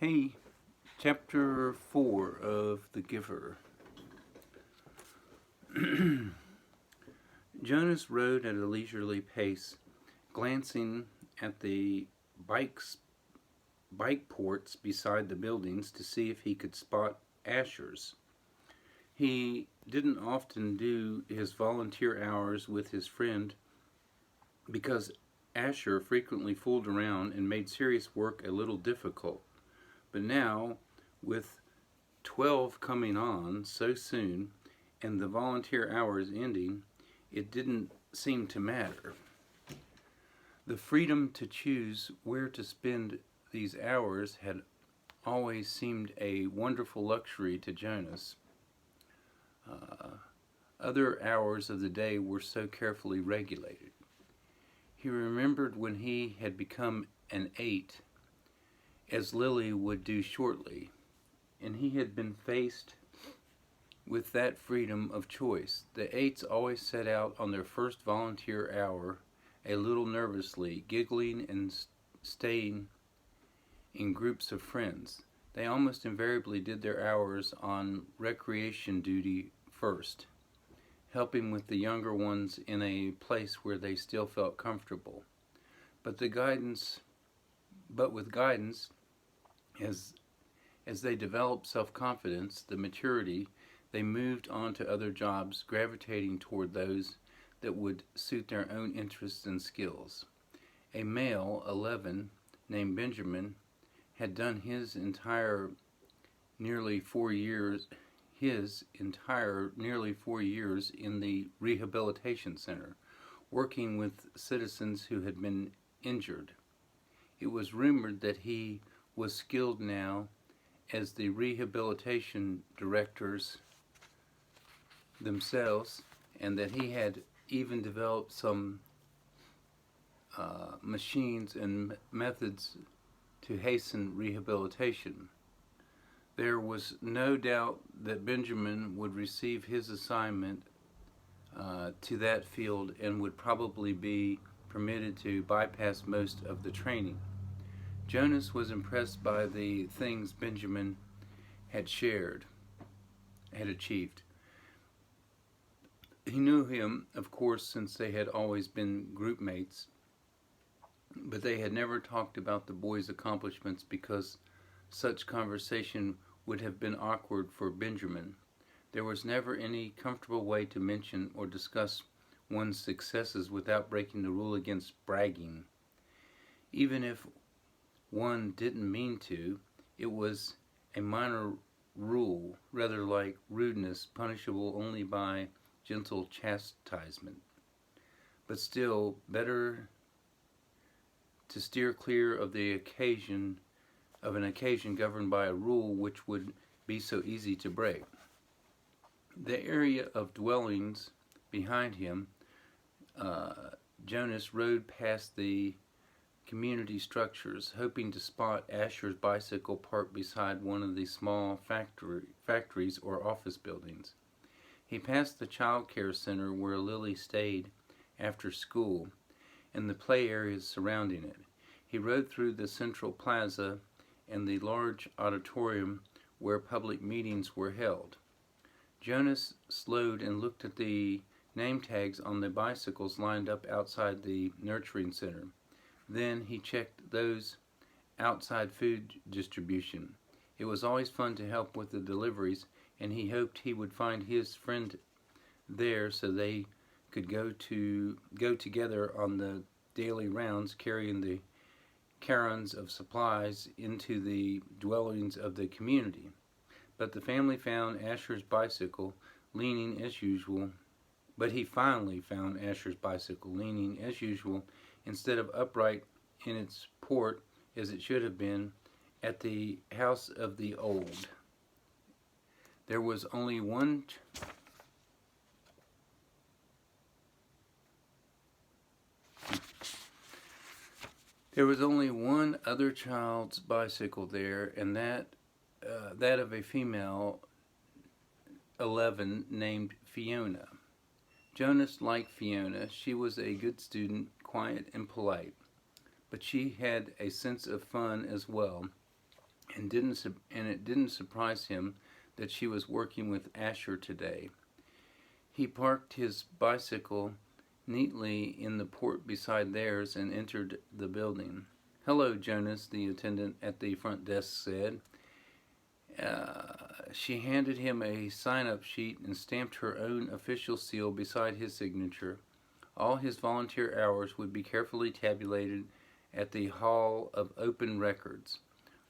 Hey, Chapter 4 of The Giver. Jonas rode at a leisurely pace, glancing at the bike ports beside the buildings to see if he could spot Ashers. He didn't often do his volunteer hours with his friend because Asher frequently fooled around and made serious work a little difficult. But now, with 12 coming on so soon and the volunteer hours ending, it didn't seem to matter. The freedom to choose where to spend these hours had always seemed a wonderful luxury to Jonas. Other hours of the day were so carefully regulated. He remembered when he had become an 8, as Lily would do shortly, and he had been faced with that freedom of choice. The 8s always set out on their first volunteer hour a little nervously, giggling and staying in groups of friends. They almost invariably did their hours on recreation duty first, helping with the younger ones in a place where they still felt comfortable. But with guidance, as they developed self-confidence, the maturity, they moved on to other jobs, gravitating toward those that would suit their own interests and skills. A male, 11, named Benjamin, had done his entire nearly 4 years in the rehabilitation center, working with citizens who had been injured. It was rumored that he was skilled now as the rehabilitation directors themselves, and that he had even developed some machines and methods to hasten rehabilitation. There was no doubt that Benjamin would receive his assignment to that field and would probably be permitted to bypass most of the training. Jonas was impressed by the things Benjamin had achieved. He knew him, of course, since they had always been group mates, but they had never talked about the boy's accomplishments because such conversation would have been awkward for Benjamin. There was never any comfortable way to mention or discuss one's successes without breaking the rule against bragging. Even if one didn't mean to, it was a minor rule, rather like rudeness, punishable only by gentle chastisement. But still, better to steer clear of an occasion governed by a rule which would be so easy to break. The area of dwellings behind him, Jonas rode past the community structures, hoping to spot Asher's bicycle parked beside one of the small factories or office buildings. He passed the child care center where Lily stayed after school and the play areas surrounding it. He rode through the central plaza and the large auditorium where public meetings were held. Jonas slowed and looked at the name tags on the bicycles lined up outside the nurturing center. Then he checked those outside food distribution. It was always fun to help with the deliveries, and he hoped he would find his friend there so they could go together on the daily rounds, carrying the carons of supplies into the dwellings of the community. But the family found Asher's bicycle leaning as usual. But he finally found Asher's bicycle leaning as usual, instead of upright in its port as it should have been, at the house of the old. There was only one other child's bicycle there, and that of a female 11 named Fiona. Jonas liked Fiona. She was a good student, quiet and polite, but she had a sense of fun as well, and it didn't surprise him that she was working with Asher today. He parked his bicycle neatly in the port beside theirs and entered the building. "Hello, Jonas," the attendant at the front desk said. She handed him a sign-up sheet and stamped her own official seal beside his signature. All his volunteer hours would be carefully tabulated at the Hall of Open Records.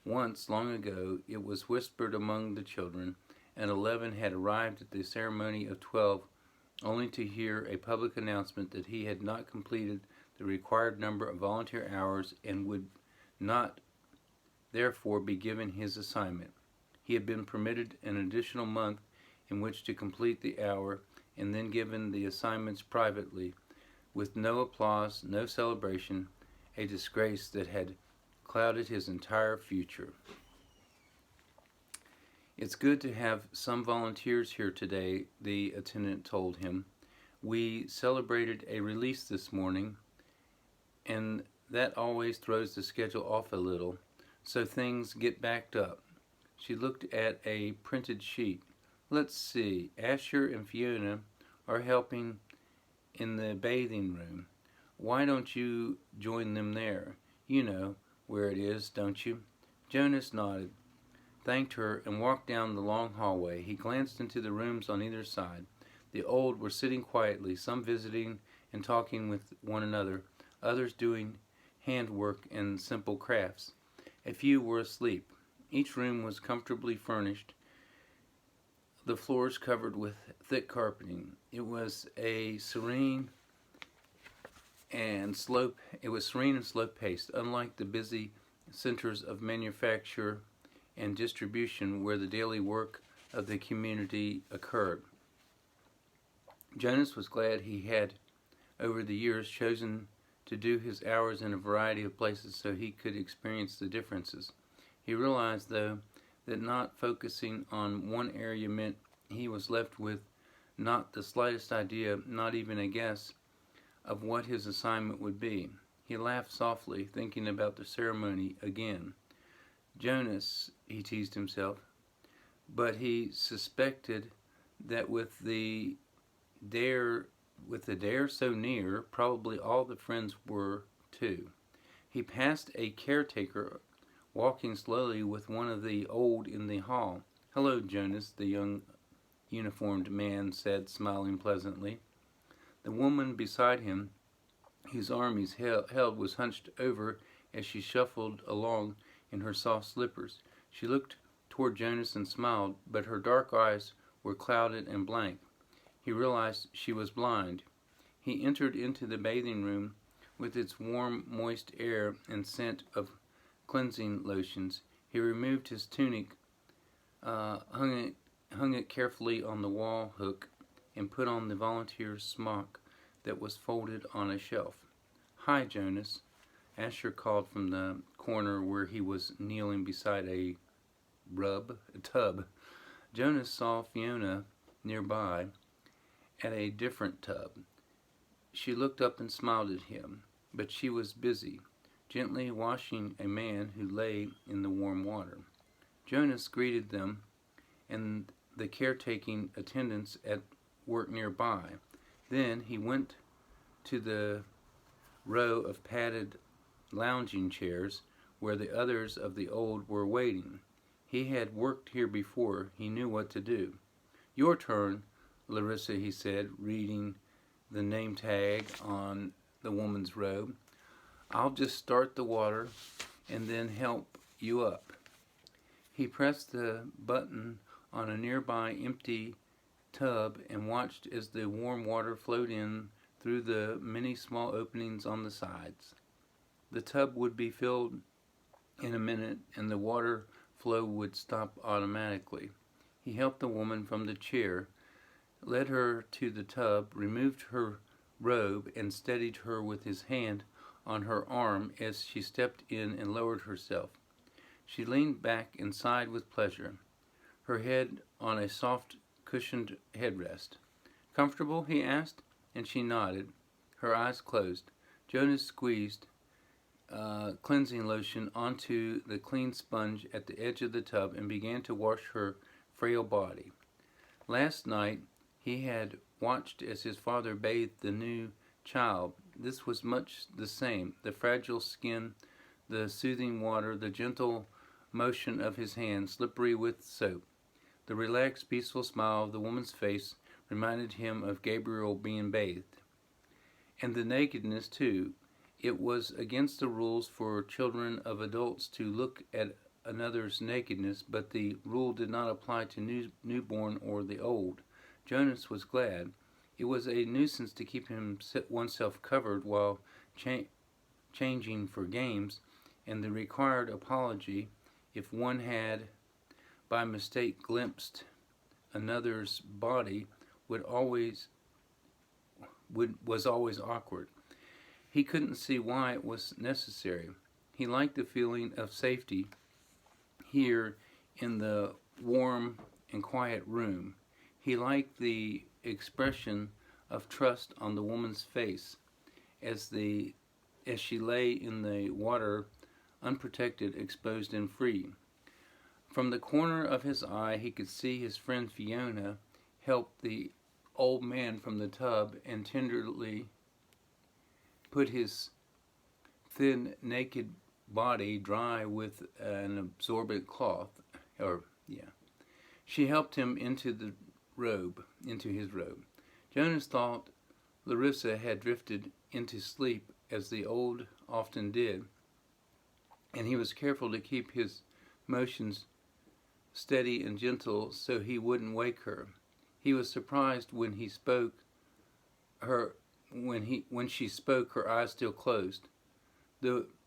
Once, long ago, it was whispered among the children, and 11 had arrived at the ceremony of 12 only to hear a public announcement that he had not completed the required number of volunteer hours and would not therefore be given his assignment. He had been permitted an additional month in which to complete the hour and then given the assignments privately, with no applause, no celebration, a disgrace that had clouded his entire future. "It's good to have some volunteers here today," the attendant told him. "We celebrated a release this morning, and that always throws the schedule off a little, so things get backed up." She looked at a printed sheet. "Let's see, Asher and Fiona are helping in the bathing room. Why don't you join them there? You know where it is, don't you?" Jonas nodded, thanked her, and walked down the long hallway. He glanced into the rooms on either side. The old were sitting quietly, some visiting and talking with one another, others doing handwork and simple crafts. A few were asleep. Each room was comfortably furnished, the floors covered with thick carpeting. It was serene and slow paced, unlike the busy centers of manufacture and distribution where the daily work of the community occurred. Jonas was glad he had, over the years, chosen to do his hours in a variety of places so he could experience the differences. He realized, though, that not focusing on one area meant he was left with not the slightest idea, not even a guess, of what his assignment would be. He laughed softly, thinking about the ceremony again. Jonas, he teased himself, but he suspected that with the dare so near, probably all the friends were too. He passed a caretaker walking slowly with one of the old in the hall. "Hello, Jonas," the young uniformed man said, smiling pleasantly. The woman beside him, whose arm he held, was hunched over as she shuffled along in her soft slippers. She looked toward Jonas and smiled, but her dark eyes were clouded and blank. He realized she was blind. He entered into the bathing room with its warm, moist air and scent of cleansing lotions. He removed his tunic, hung it carefully on the wall hook, and put on the volunteer's smock that was folded on a shelf. "Hi, Jonas," Asher called from the corner where he was kneeling beside a tub. Jonas saw Fiona nearby at a different tub. She looked up and smiled at him, but she was busy, gently washing a man who lay in the warm water. Jonas greeted them and the caretaking attendants at work nearby. Then he went to the row of padded lounging chairs where the others of the old were waiting. He had worked here before. He knew what to do. "Your turn, Larissa," he said, reading the name tag on the woman's robe. "I'll just start the water and then help you up." He pressed the button on a nearby empty tub and watched as the warm water flowed in through the many small openings on the sides. The tub would be filled in a minute and the water flow would stop automatically. He helped the woman from the chair, led her to the tub, removed her robe, and steadied her with his hand on her arm as she stepped in and lowered herself. She leaned back and sighed with pleasure, her head on a soft cushioned headrest. "Comfortable?" he asked, and she nodded, her eyes closed. Jonas squeezed cleansing lotion onto the clean sponge at the edge of the tub and began to wash her frail body. Last night he had watched as his father bathed the new child. This was much the same. The fragile skin, the soothing water, the gentle motion of his hand, slippery with soap. The relaxed, peaceful smile of the woman's face reminded him of Gabriel being bathed. And the nakedness, too. It was against the rules for children of adults to look at another's nakedness, but the rule did not apply to newborn or the old. Jonas was glad. It was a nuisance to keep oneself covered while changing for games, and the required apology if one had by mistake glimpsed another's body was always awkward. He couldn't see why it was necessary. He liked the feeling of safety here in the warm and quiet room. He liked the expression of trust on the woman's face as she lay in the water, unprotected, exposed, and free. From the corner of his eye, he could see his friend Fiona help the old man from the tub and tenderly put his thin, naked body dry with an absorbent cloth. She helped him into his robe. Jonas thought Larissa had drifted into sleep, as the old often did, and he was careful to keep his motions steady and gentle so he wouldn't wake her. He was surprised when she spoke, her eyes still closed.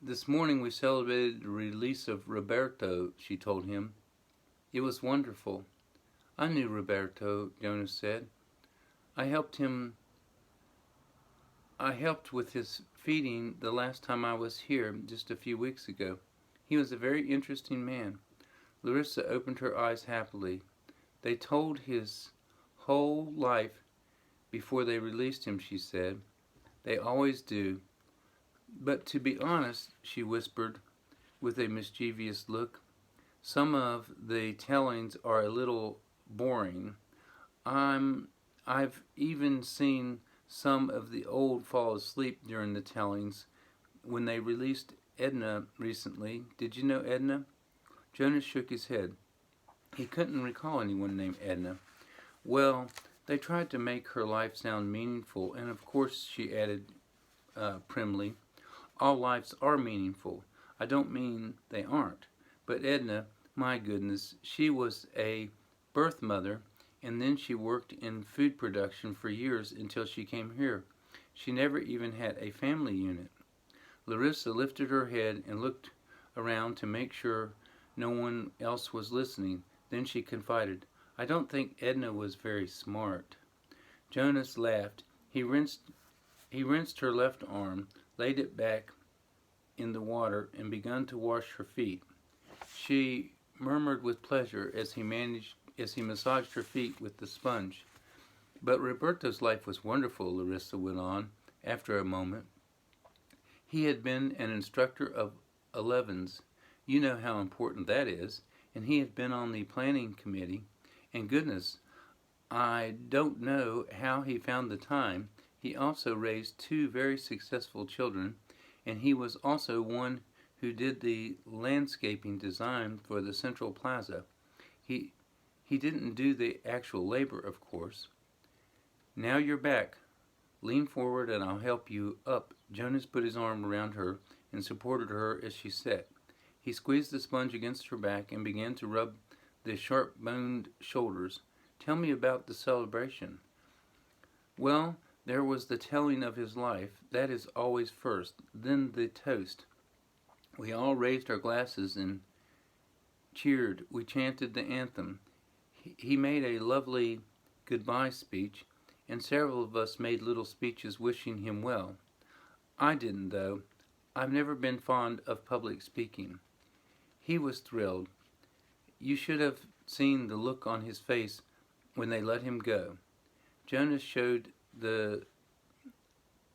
This morning we celebrated the release of Roberto, she told him. It was wonderful. I knew Roberto, Jonas said. I helped with his feeding the last time I was here, just a few weeks ago. He was a very interesting man. Larissa opened her eyes happily. They told his whole life before they released him, she said. They always do. But to be honest, she whispered with a mischievous look, some of the tellings are a little boring. I've even seen some of the old fall asleep during the tellings. When they released Edna recently, did you know Edna? Jonas shook his head. He couldn't recall anyone named Edna. Well, they tried to make her life sound meaningful, and of course, she added primly, all lives are meaningful. I don't mean they aren't. But Edna, my goodness, she was a birth mother, and then she worked in food production for years until she came here. She never even had a family unit. Larissa lifted her head and looked around to make sure no one else was listening. Then she confided, I don't think Edna was very smart. Jonas laughed. He rinsed her left arm, laid it back in the water, and began to wash her feet. She murmured with pleasure as he massaged her feet with the sponge. But Roberto's life was wonderful, Larissa went on after a moment. He had been an instructor of 11s. You know how important that is. And he had been on the planning committee. And goodness, I don't know how he found the time. He also raised 2 very successful children, and he was also one who did the landscaping design for the Central Plaza. He didn't do the actual labor, of course. Now you're back. Lean forward and I'll help you up. Jonas put his arm around her and supported her as she sat. He squeezed the sponge against her back and began to rub the sharp-boned shoulders. Tell me about the celebration. Well, there was the telling of his life. That is always first. Then the toast. We all raised our glasses and cheered. We chanted the anthem. He made a lovely goodbye speech, and several of us made little speeches wishing him well. I didn't, though. I've never been fond of public speaking. He was thrilled. You should have seen the look on his face when they let him go. Jonas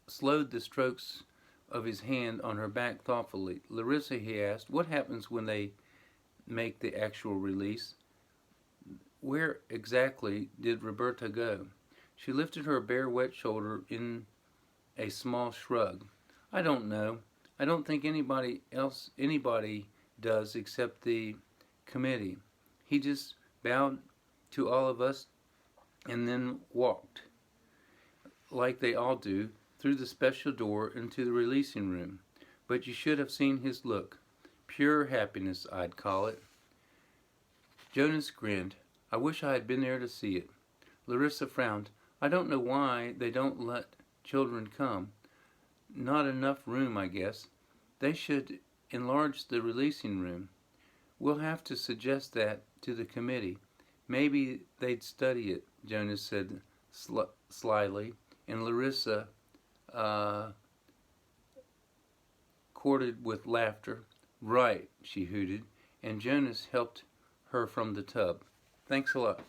slowed the strokes of his hand on her back thoughtfully. Larissa, he asked, what happens when they make the actual release? Where exactly did Roberta go? She lifted her bare wet shoulder in a small shrug. I don't know. I don't think anybody does except the committee. He just bowed to all of us and then walked, like they all do, through the special door into the releasing room. But you should have seen his look. Pure happiness, I'd call it. Jonas grinned. I wish I had been there to see it. Larissa frowned. I don't know why they don't let children come. Not enough room, I guess. They should enlarge the releasing room. We'll have to suggest that to the committee. Maybe they'd study it, Jonas said slyly, and Larissa courted with laughter. Right, she hooted, and Jonas helped her from the tub. Thanks a lot.